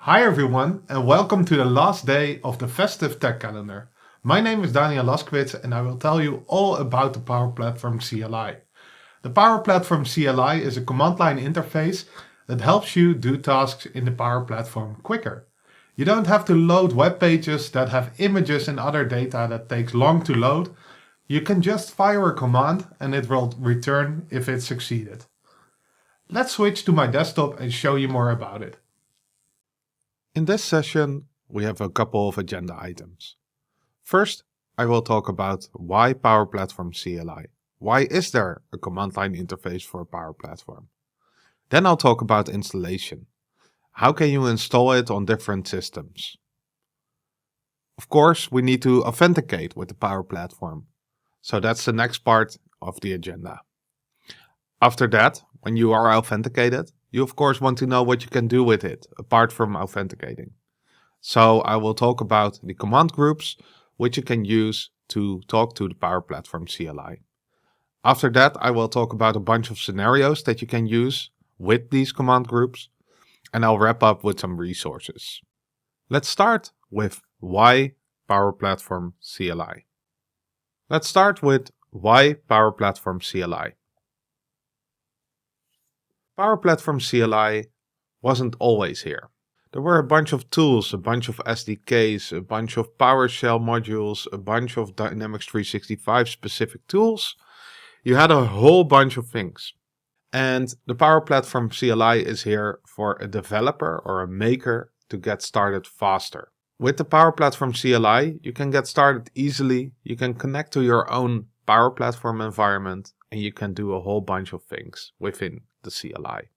Hi everyone, and welcome to the last day of the festive tech calendar. My name is Laskewitz and I will tell you all about the Power Platform CLI. The Power Platform CLI is a command line interface that helps you do tasks in the Power Platform quicker. You don't have to load web pages that have images and other data that takes long to load. You can just fire a command and it will return if it succeeded. Let's switch to my desktop and show you more about it. In this session, we have a couple of agenda items. First, I will talk about why Power Platform CLI. Why is there a command line interface for Power Platform? Then I'll talk about installation. How can you install it on different systems? Of course, we need to authenticate with the Power Platform. So that's the next part of the agenda. After that, when you are authenticated, you of course want to know what you can do with it, apart from authenticating. So I will talk about the command groups, which you can use to talk to the Power Platform CLI. After that, I will talk about a bunch of scenarios that you can use with these command groups, and I'll wrap up with some resources. Let's start with why Power Platform CLI. Let's start with why Power Platform CLI. Power Platform CLI wasn't always here. There were a bunch of tools, a bunch of SDKs, a bunch of PowerShell modules, a bunch of Dynamics 365 specific tools. You had a whole bunch of things. And the Power Platform CLI is here for a developer or a maker to get started faster. With the Power Platform CLI, you can get started easily. You can connect to your own Power Platform environment and you can do a whole bunch of things within the CLI.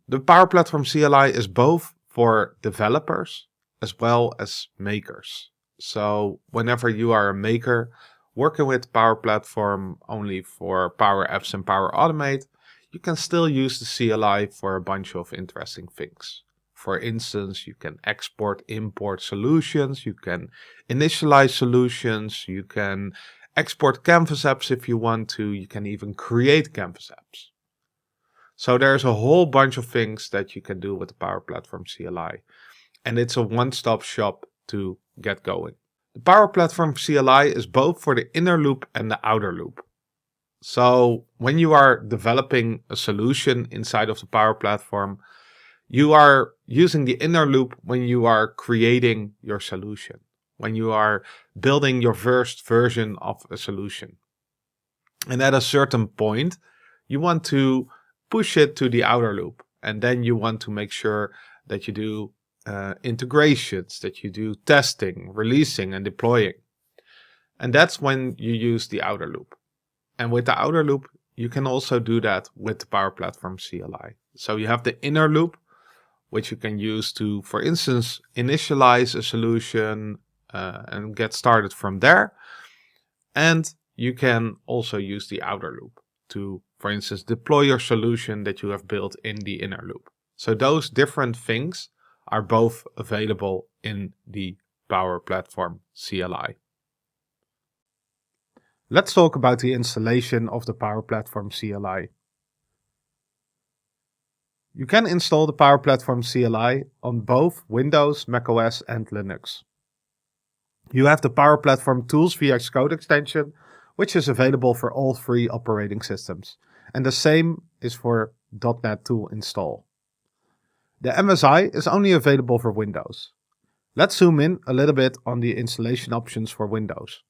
The Power Platform CLI is both for developers as well as makers. So whenever you are a maker working with Power Platform only for Power Apps and Power Automate, you can still use the CLI for a bunch of interesting things. For instance, you can export, import solutions, you can initialize solutions, you can export Canvas apps if you want to, you can even create Canvas apps. So there's a whole bunch of things that you can do with the Power Platform CLI. And it's a one-stop shop to get going. The Power Platform CLI is both for the inner loop and the outer loop. So when you are developing a solution inside of the Power Platform, you are using the inner loop when you are creating your solution, when you are building your first version of a solution. And at a certain point, you want to push it to the outer loop. And then you want to make sure that you do integrations, that you do testing, releasing and deploying. And that's when you use the outer loop. And with the outer loop, you can also do that with the Power Platform CLI. So you have the inner loop, which you can use to, for instance, initialize a solution and get started from there. And you can also use the outer loop to, for instance, deploy your solution that you have built in the inner loop. So those different things are both available in the Power Platform CLI. Let's talk about the installation of the Power Platform CLI. You can install the Power Platform CLI on both Windows, macOS and Linux. You have the Power Platform Tools VX Code extension, which is available for all three operating systems. And the same is for .NET Tool install. The MSI is only available for Windows. Let's zoom in a little bit on the installation options for Windows.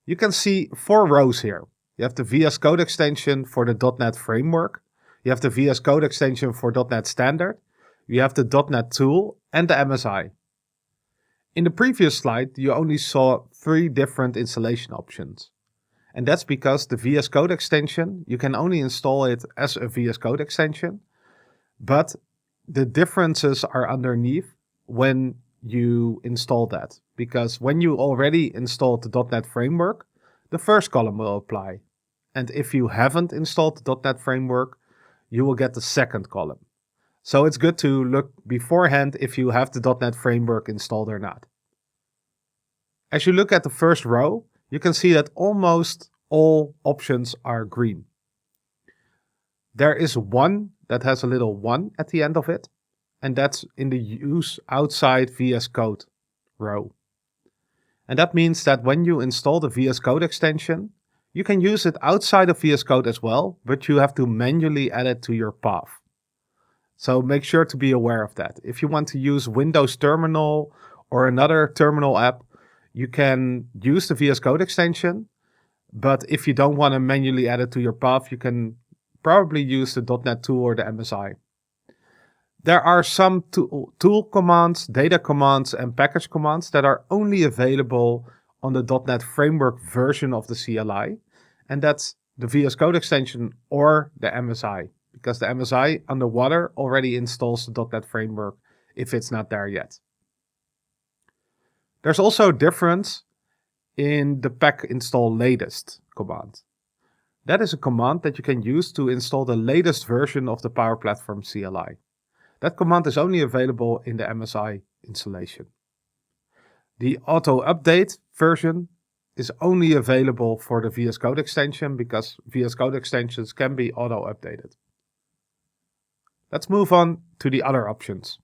You can see 4 rows here. You have the VS Code extension for the .NET Framework. You have the VS Code extension for .NET Standard. You have the .NET Tool and the MSI. In the previous slide, you only saw 3 different installation options. And that's because the VS Code extension, you can only install it as a VS Code extension. But the differences are underneath when you install that. Because when you already installed the .NET Framework, the first column will apply. And if you haven't installed the .NET Framework, you will get the second column. So it's good to look beforehand if you have the .NET Framework installed or not. As you look at the first row, you can see that almost all options are green. There is one that has a little 1 at the end of it, and that's in the use outside VS Code row. And that means that when you install the VS Code extension, you can use it outside of VS Code as well, but you have to manually add it to your path. So make sure to be aware of that. If you want to use Windows Terminal or another terminal app, you can use the VS Code extension. But if you don't want to manually add it to your path, you can probably use the .NET tool or the MSI. There are some tool commands, data commands, and package commands that are only available on the .NET Framework version of the CLI. And that's the VS Code extension or the MSI. Because the MSI underwater already installs the .NET Framework if it's not there yet. There's also a difference in the pack install latest command. That is a command that you can use to install the latest version of the Power Platform CLI. That command is only available in the MSI installation. The auto update version is only available for the VS Code extension because VS Code extensions can be auto updated. Let's move on to the other options.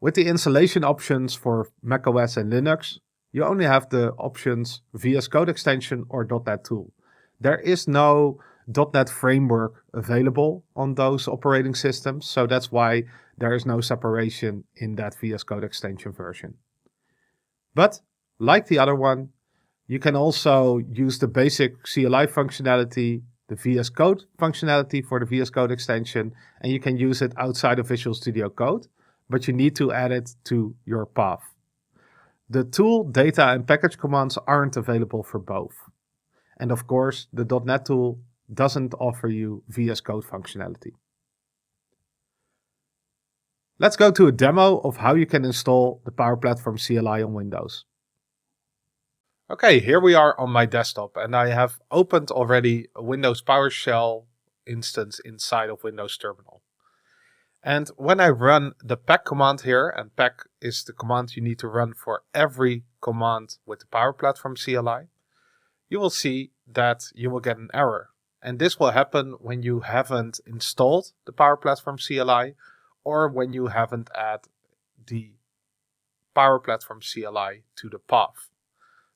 With the installation options for macOS and Linux, you only have the options VS Code extension or .NET tool. There is no .NET framework available on those operating systems, so that's why there is no separation in that VS Code extension version. But, like the other one, you can also use the basic CLI functionality, the VS Code functionality for the VS Code extension, and you can use it outside of Visual Studio Code, but you need to add it to your path. The tool, data, and package commands aren't available for both. And of course, the .NET tool doesn't offer you VS Code functionality. Let's go to a demo of how you can install the Power Platform CLI on Windows. Okay, here we are on my desktop and I have opened already a Windows PowerShell instance inside of Windows Terminal. And when I run the pack command here, and pack is the command you need to run for every command with the Power Platform CLI, you will see that you will get an error. And this will happen when you haven't installed the Power Platform CLI or when you haven't added the Power Platform CLI to the path.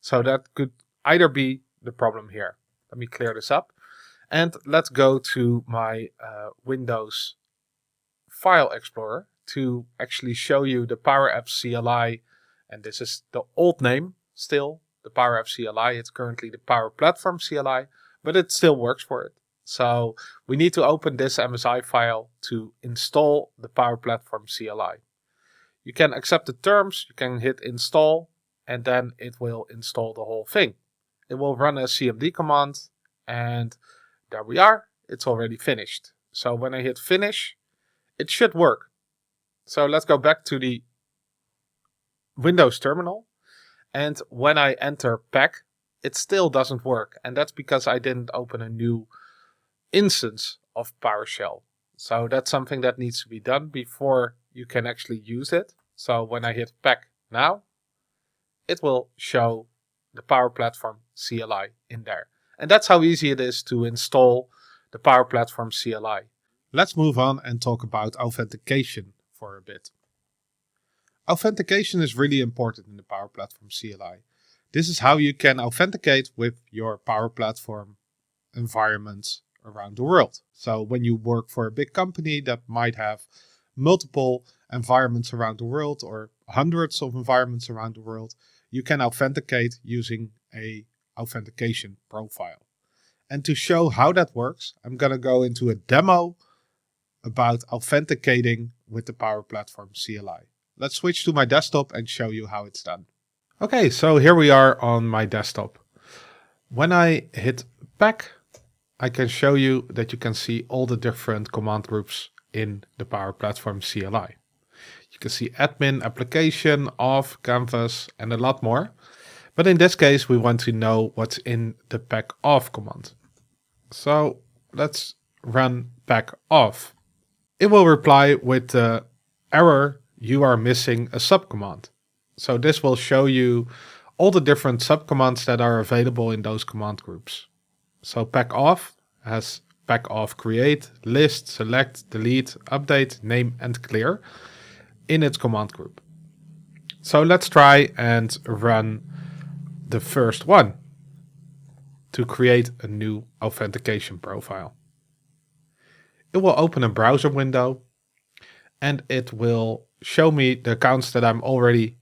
So that could either be the problem here. Let me clear this up. And let's go to my Windows File Explorer to actually show you the Power Apps CLI. And this is the old name still, the Power Apps CLI. It's currently the Power Platform CLI, but it still works for it. So we need to open this MSI file to install the Power Platform CLI. You can accept the terms, you can hit install, and then it will install the whole thing. It will run a CMD command, and there we are. It's already finished. So when I hit finish, it should work. So let's go back to the Windows terminal. And when I enter pack, it still doesn't work. And that's because I didn't open a new instance of PowerShell. So that's something that needs to be done before you can actually use it. So when I hit pack now, it will show the Power Platform CLI in there. And that's how easy it is to install the Power Platform CLI. Let's move on and talk about authentication for a bit. Authentication is really important in the Power Platform CLI. This is how you can authenticate with your Power Platform environments around the world. So when you work for a big company that might have multiple environments around the world or hundreds of environments around the world, you can authenticate using a authentication profile. And to show how that works, I'm going to go into a demo about authenticating with the Power Platform CLI. Let's switch to my desktop and show you how it's done. Okay, so here we are on my desktop. When I hit pack, I can show you that you can see all the different command groups in the Power Platform CLI. You can see admin, application, auth, canvas, and a lot more. But in this case, we want to know what's in the pack auth command. So let's run pack auth. It will reply with the error, you are missing a subcommand. So this will show you all the different subcommands that are available in those command groups. So pack auth has pack off create, list, select, delete, update, name, and clear in its command group. So let's try and run the first one to create a new authentication profile. It will open a browser window and it will show me the accounts that I'm already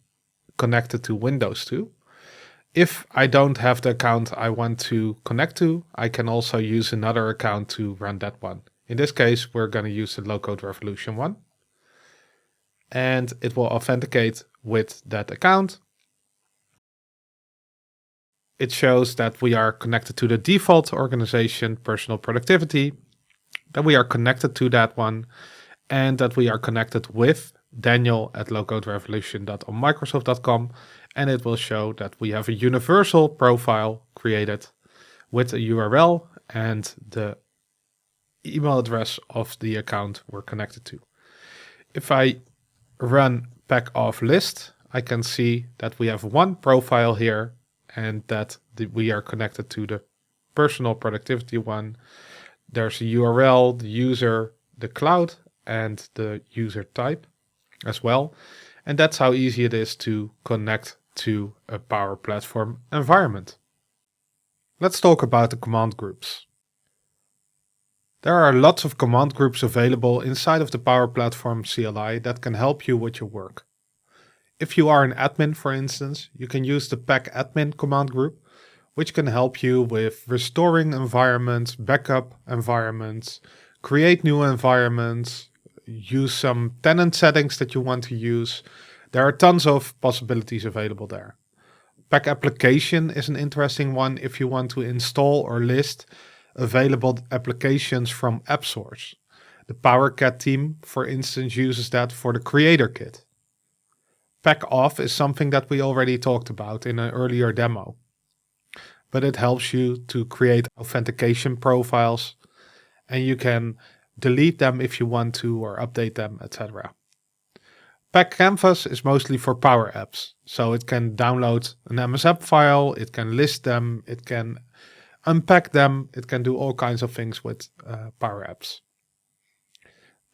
connected to Windows to. If I don't have the account I want to connect to, I can also use another account to run that one. In this case, we're going to use the Low-Code Revolution one. And it will authenticate with that account. It shows that we are connected to the default organization, personal productivity, that we are connected to that one, and that we are connected with Daniel at lowcoderevolution.onmicrosoft.com, and it will show that we have a universal profile created with a URL and the email address of the account we're connected to. If I run pack off list, I can see that we have one profile here and that we are connected to the personal productivity one. There's a URL, the user, the cloud, and the user type as well. And that's how easy it is to connect to a Power Platform environment. Let's talk about the command groups. There are lots of command groups available inside of the Power Platform CLI that can help you with your work. If you are an admin, for instance, you can use the pack admin command group, which can help you with restoring environments, backup environments, create new environments, use some tenant settings that you want to use. There are tons of possibilities available there. Pack application is an interesting one if you want to install or list available applications from app source. The PowerCat team, for instance, uses that for the creator kit. Pack off is something that we already talked about in an earlier demo, but it helps you to create authentication profiles and you can delete them if you want to or update them, etc. Pack Canvas is mostly for Power Apps, so it can download an MSApp file, it can list them, it can unpack them, it can do all kinds of things with Power Apps.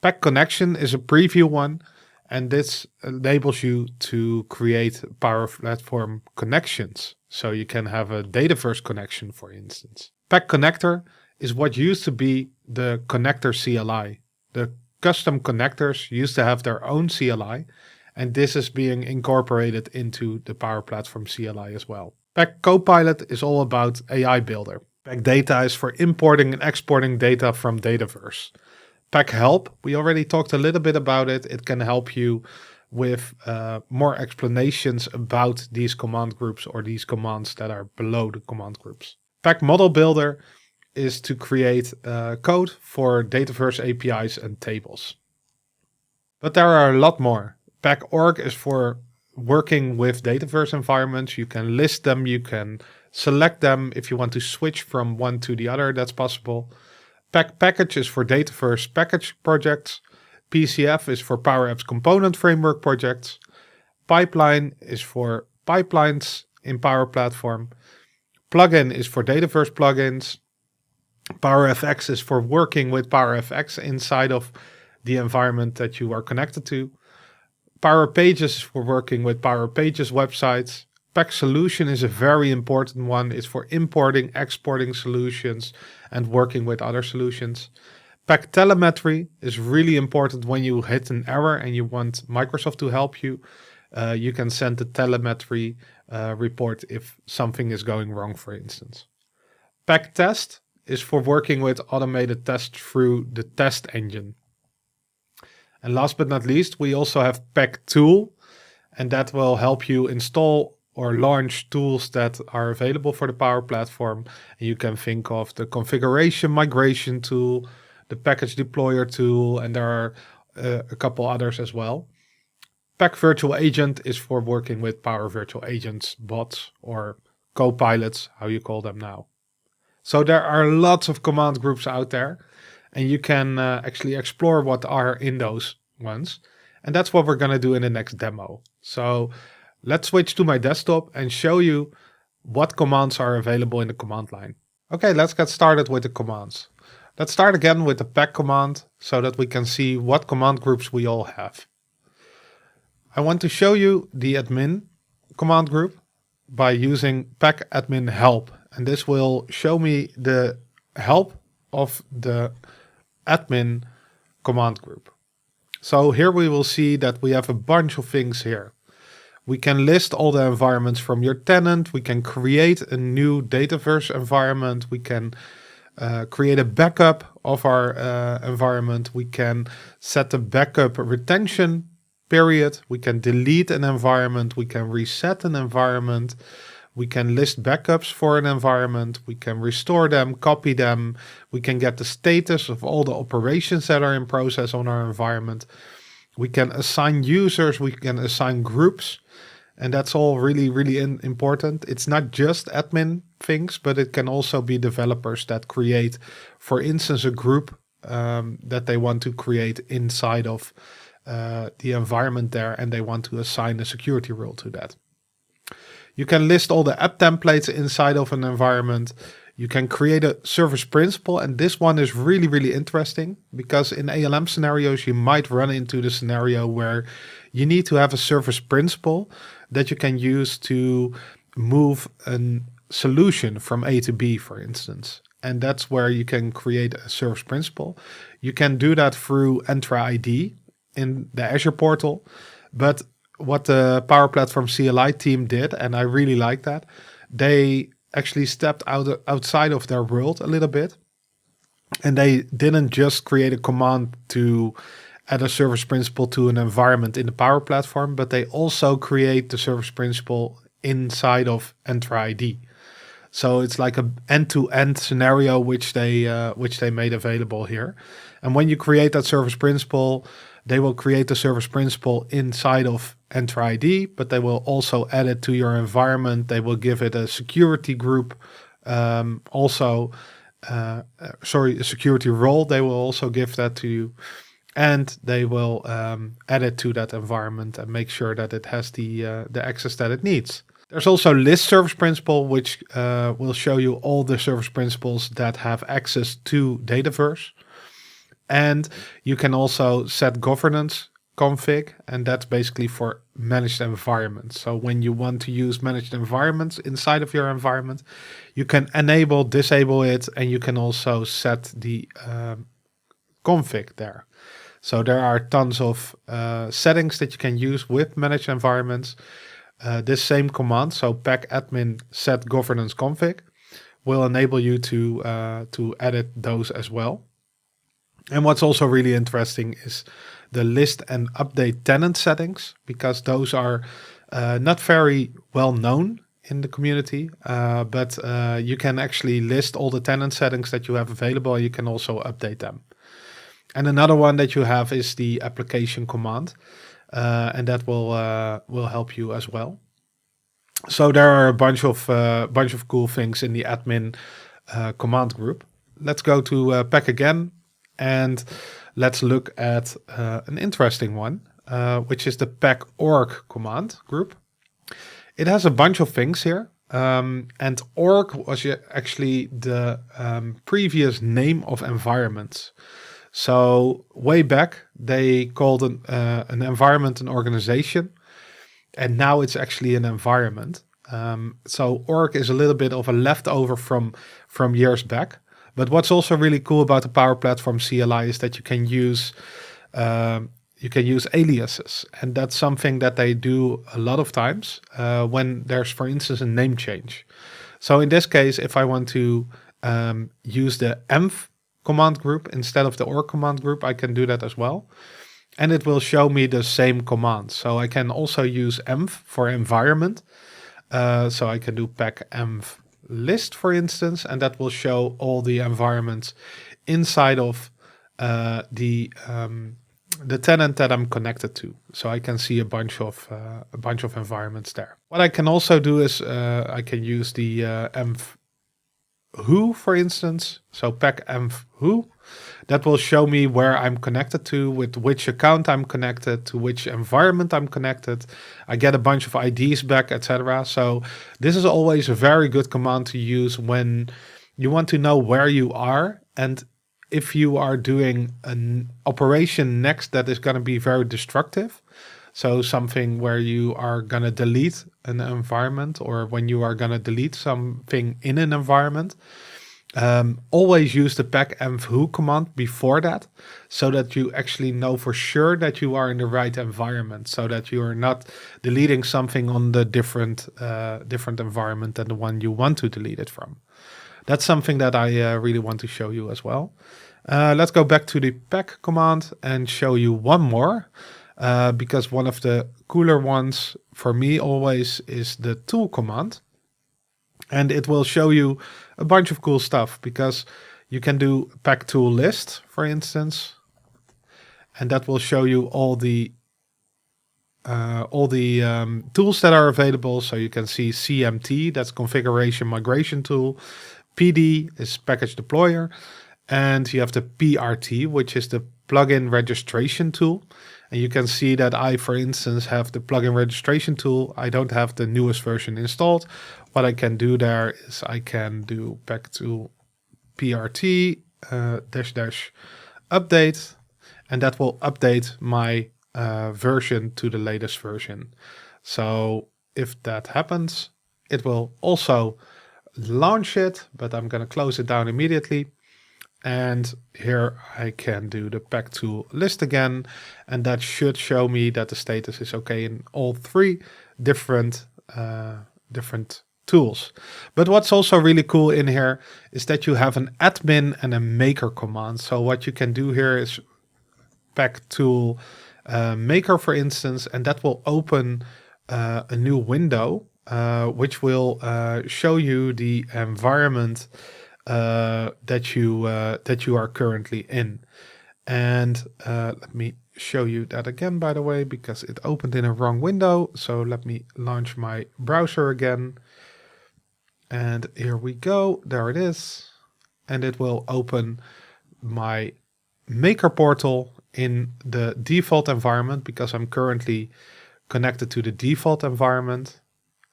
Pack Connection is a preview one, and this enables you to create Power Platform connections. So you can have a Dataverse connection, for instance. Pack Connector is what used to be the connector CLI. The custom connectors used to have their own CLI, and this is being incorporated into the Power Platform CLI as well. Pack Copilot is all about AI Builder. Pack Data is for importing and exporting data from Dataverse. Pack Help, we already talked a little bit about it. It can help you with more explanations about these command groups or these commands that are below the command groups. Pack Model Builder is to create code for Dataverse APIs and tables. But there are a lot more. Pack Org is for working with Dataverse environments. You can list them, you can select them. If you want to switch from one to the other, that's possible. Pack Package is for Dataverse package projects. PCF is for Power Apps Component Framework projects. Pipeline is for pipelines in Power Platform. Plugin is for Dataverse plugins. PowerFX is for working with PowerFX inside of the environment that you are connected to. Power Pages is for working with Power Pages websites. Pack Solution is a very important one. It's for importing, exporting solutions and working with other solutions. Pack Telemetry is really important when you hit an error and you want Microsoft to help you. You can send the telemetry report if something is going wrong, for instance. Pack Test is for working with automated tests through the test engine. And last but not least, we also have Pack Tool, and that will help you install or launch tools that are available for the Power Platform. And you can think of the configuration migration tool, the package deployer tool, and there are a couple others as well. Pack Virtual Agent is for working with Power Virtual Agents, bots, or co-pilots, how you call them now. So there are lots of command groups out there, and you can actually explore what are in those ones. And that's what we're going to do in the next demo. So let's switch to my desktop and show you what commands are available in the command line. Okay, let's get started with the commands. Let's start again with the pack command so that we can see what command groups we all have. I want to show you the admin command group by using pack admin help. And this will show me the help of the admin command group. So here we will see that we have a bunch of things here. We can list all the environments from your tenant. We can create a new Dataverse environment. We can create a backup of our environment. We can set a backup retention period. We can delete an environment. We can reset an environment. We can list backups for an environment. We can restore them, copy them. We can get the status of all the operations that are in process on our environment. We can assign users. We can assign groups. And that's all really, really important. It's not just admin things, but it can also be developers that create, for instance, a group that they want to create inside of the environment there, and they want to assign a security role to that. You can list all the app templates inside of an environment. You can create a service principal, and this one is really, really interesting because in ALM scenarios, you might run into the scenario where you need to have a service principal that you can use to move a solution from A to B, for instance. And that's where you can create a service principal. You can do that through Entra ID in the Azure portal. But what the Power Platform CLI team did, and I really like that, they actually stepped outside of their world a little bit. And they didn't just create a command to add a service principal to an environment in the Power Platform, but they also create the service principal inside of Entra ID. So it's like an end-to-end scenario which they made available here. And when you create that service principal, they will create the service principal inside of Entra ID, but they will also add it to your environment. They will give it a security group, a security role. They will also give that to you. And they will add it to that environment and make sure that it has the access that it needs. There's also list service principal, which will show you all the service principals that have access to Dataverse. And you can also set governance config, and that's basically for managed environments. So when you want to use managed environments inside of your environment, you can enable, disable it, and you can also set the config there. So there are tons of settings that you can use with managed environments. This same command, so pack admin set governance config, will enable you to edit those as well. And what's also really interesting is the list and update tenant settings, because those are not very well known in the community, but you can actually list all the tenant settings that you have available. You can also update them. And another one that you have is the application command, and that will help you as well. So there are a bunch of cool things in the admin command group. Let's go to pack again, and let's look at an interesting one, which is the pack org command group. It has a bunch of things here, and org was actually the previous name of environments. So way back, they called an environment an organization, and now it's actually an environment. So org is a little bit of a leftover from years back. But what's also really cool about the Power Platform CLI is that you can use aliases, and that's something that they do a lot of times when there's, for instance, a name change. So in this case, if I want to use the env command group instead of the org command group, I can do that as well. And it will show me the same command. So I can also use env for environment. So I can do pack env list, for instance, and that will show all the environments inside of the tenant that I'm connected to. So I can see a bunch of environments there. What I can also do is I can use the env who, for instance, so pack env who, that will show me where I'm connected to, with which account I'm connected, to which environment I'm connected. I get a bunch of IDs back, etc. So this is always a very good command to use when you want to know where you are. And if you are doing an operation next that is going to be very destructive, so something where you are going to delete an environment, or when you are going to delete something in an environment, always use the pack-env command before that, so that you actually know for sure that you are in the right environment, so that you are not deleting something on the different environment than the one you want to delete it from. That's something that I really want to show you as well. Let's go back to the pack command and show you one more, because one of the cooler ones for me always is the tool command. And it will show you a bunch of cool stuff, because you can do pack tool list, for instance, and that will show you all the tools that are available. So you can see CMT, that's configuration migration tool. PD is package deployer, and you have the PRT, which is the plugin registration tool. And you can see that I, for instance, have the plugin registration tool. I don't have the newest version installed. What I can do there is I can do pack tool PRT -- update, and that will update my version to the latest version. So if that happens, it will also launch it, but I'm going to close it down immediately. And here I can do the pack tool list again, and that should show me that the status is okay in all three different tools. But what's also really cool in here is that you have an admin and a maker command. So what you can do here is pack tool maker, for instance, and that will open a new window, which will show you the environment that you are currently in. And let me show you that again, by the way, because it opened in a wrong window. So let me launch my browser again. And here we go. There it is. And it will open my maker portal in the default environment, because I'm currently connected to the default environment.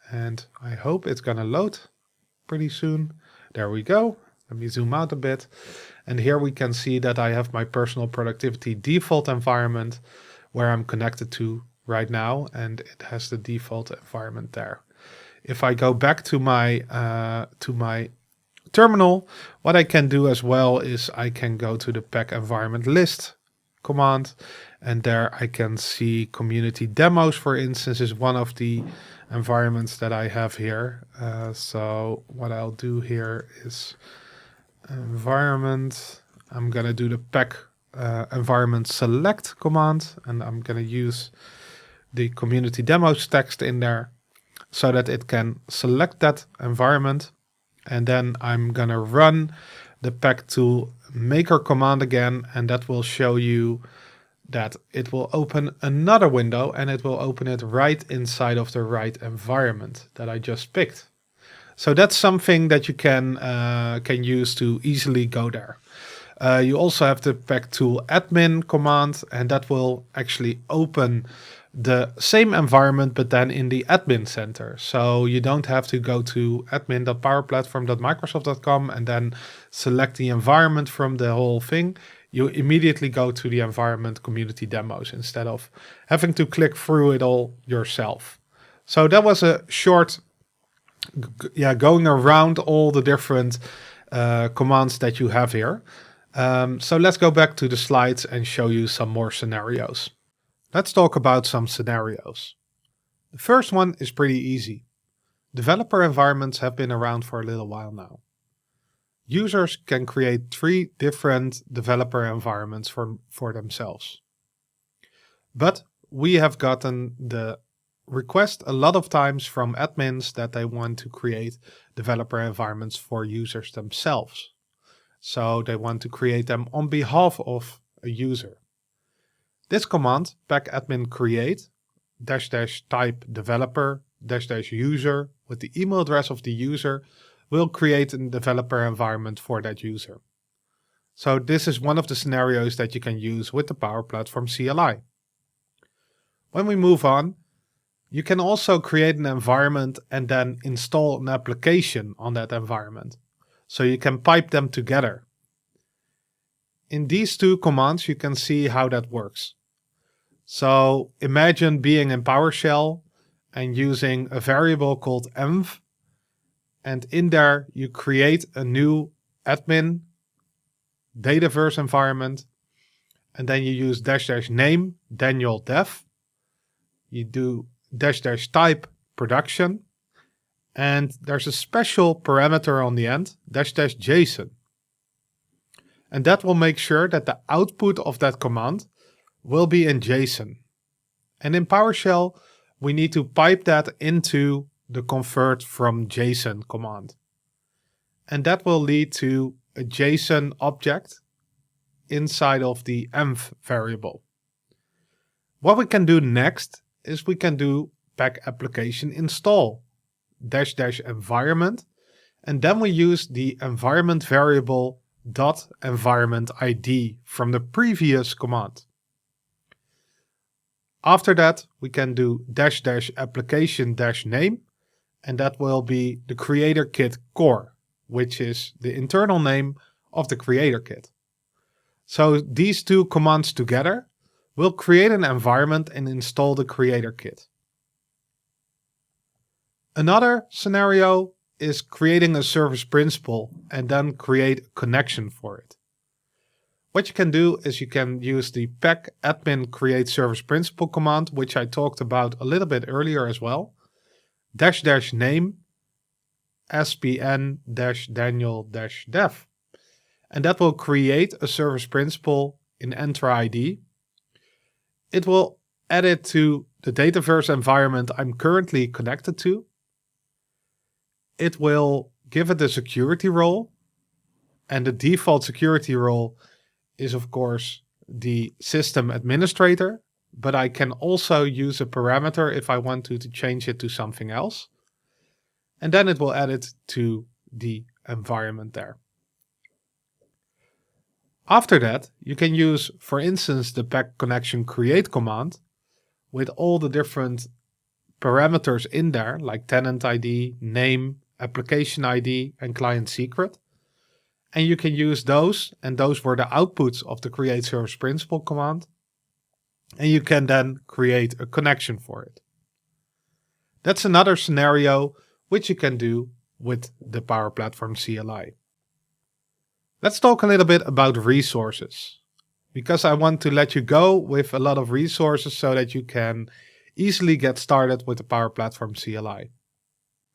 And I hope it's going to load pretty soon. There we go. Let me zoom out a bit. And here we can see that I have my personal productivity default environment where I'm connected to right now. And it has the default environment there. If I go back to my terminal, what I can do as well is I can go to the pack environment list command. And there I can see community demos, for instance, is one of the environments that I have here. So what I'll do here is environment. I'm going to do the pack environment select command, and I'm going to use the community demos text in there so that it can select that environment. And then I'm going to run the pack tool maker command again, and that will show you that it will open another window, and it will open it right inside of the right environment that I just picked. So that's something that you can use to easily go there. You also have the pack tool admin command, and that will actually open the same environment, but then in the admin center. So you don't have to go to admin.powerplatform.microsoft.com and then select the environment from the whole thing. You immediately go to the environment community demos instead of having to click through it all yourself. So that was a short, going around all the different commands that you have here. So let's go back to the slides and show you some more scenarios. Let's talk about some scenarios. The first one is pretty easy. Developer environments have been around for a little while now. Users can create 3 different developer environments for themselves. But we have gotten the request a lot of times from admins that they want to create developer environments for users themselves. So they want to create them on behalf of a user. This command, packadmin create --type developer --user with the email address of the user will create a developer environment for that user. So this is one of the scenarios that you can use with the Power Platform CLI. When we move on, you can also create an environment and then install an application on that environment. So you can pipe them together. in these two commands, you can see how that works. So imagine being in PowerShell and using a variable called env. And in there, you create a new admin Dataverse environment. And then you use --name Daniel dev. You do --type production. And there's a special parameter on the end, --JSON. And that will make sure that the output of that command will be in JSON. And in PowerShell, we need to pipe that into the convert from JSON command. And that will lead to a JSON object inside of the env variable. What we can do next is we can do pack application install --environment, and then we use the environment variable .environment ID from the previous command. After that, we can do --application -name, and that will be the creator kit core, which is the internal name of the creator kit. So these two commands together will create an environment and install the creator kit. Another scenario is creating a service principal and then create a connection for it. What you can do is you can use the pack admin create service principal command, which I talked about a little bit earlier as well. --name spn -daniel -dev. And that will create a service principal in enter ID. It will add it to the Dataverse environment I'm currently connected to. It will give it a security role. And the default security role is, of course, the system administrator. But I can also use a parameter if I want to change it to something else. And then it will add it to the environment there. After that, you can use, for instance, the pack connection create command with all the different parameters in there, like tenant ID, name, application ID, and client secret. And you can use those, and those were the outputs of the create service principal command. And you can then create a connection for it. That's another scenario which you can do with the Power Platform CLI. Let's talk a little bit about resources, because I want to let you go with a lot of resources so that you can easily get started with the Power Platform CLI.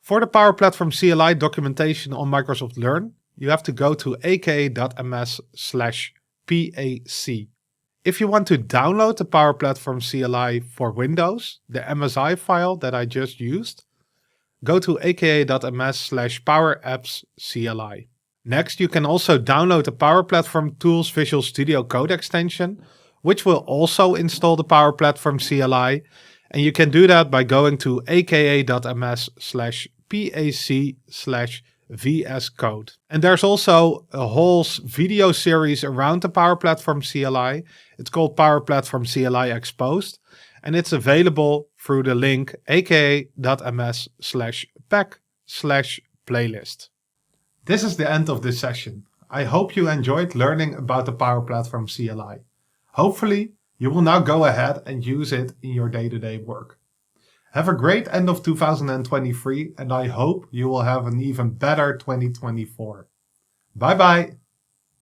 For the Power Platform CLI documentation on Microsoft Learn, you have to go to aka.ms/PAC. If you want to download the Power Platform CLI for Windows, the MSI file that I just used, go to aka.ms/PowerAppsCLI. Next, you can also download the Power Platform Tools Visual Studio Code extension, which will also install the Power Platform CLI. And you can do that by going to aka.ms/PAC/VS Code. And there's also a whole video series around the Power Platform CLI. It's called Power Platform CLI Exposed. And it's available through the link aka.ms/pack/playlist. This is the end of this session. I hope you enjoyed learning about the Power Platform CLI. Hopefully, you will now go ahead and use it in your day-to-day work. Have a great end of 2023, and I hope you will have an even better 2024. Bye bye!